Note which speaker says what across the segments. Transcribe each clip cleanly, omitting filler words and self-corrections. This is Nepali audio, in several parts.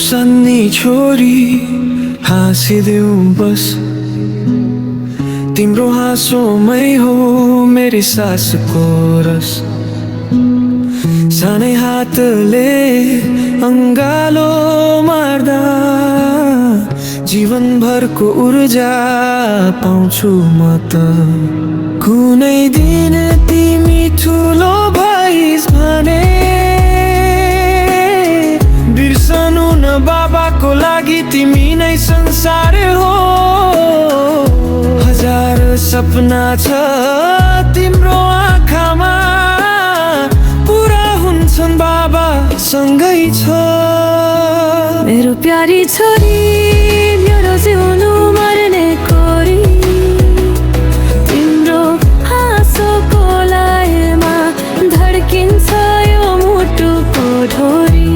Speaker 1: सन्नी छोरी हाँसिदेऊ बस, तिम्रो हाँसोमै हो मेरी सासको रस। सानै हातले अङ्गालो मार्दा जीवनभरको ऊर्जा पाउँछु म त। कुनै दिन तिमी ठुलो भइस् भने बिर्सनु न बाबाको लागि तिमी नै संसार हो। हजार सपना छ तिम्रो आँखामा, पुरा हुन्छन् बाबा सँगै छ।
Speaker 2: मेरो प्यारी छोरी, मेरो जिउनु मर्ने कोरी, तिम्रो हाँसोको लयमा धड्किन्छ यो मुटुको ढोरी।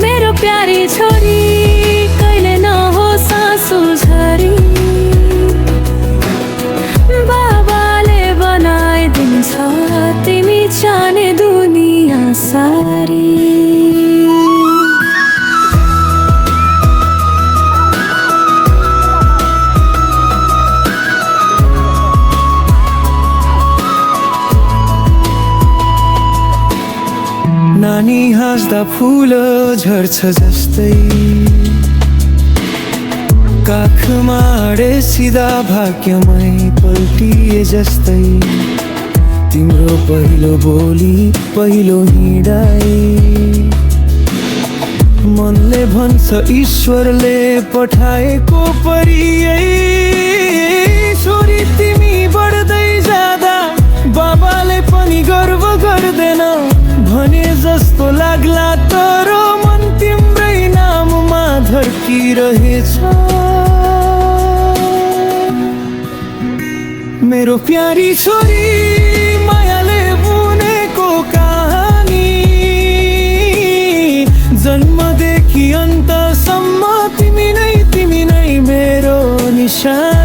Speaker 2: मेरो प्यारी छोरी, कहिले नहोस् आँसु झरी, बाबाले बनाइदिन्छ तिमी जाने दुनिया सारी।
Speaker 1: नानी हाँस्दा फुल झर्छ जस्तै, काखमा अडे सिधा भाग्यमै पल्टिए जस्तै। तिम्रो पहिलो बोली पहिलो हिँडाइ, मनले भन्छ ईश्वरले पठाएको परी। छोरी तिमी बढ्दै जाँदा बाबाले पनि गर्व गर्दैन भने जस्तो लाग्ला, तर मन तिम्रै नाममा धड्किरहेछ। मेरो प्यारी छोरी, मायाले बुनेको कहानी, जन्मदेखि अन्तसम्म तिमी नै मेरो निशानी।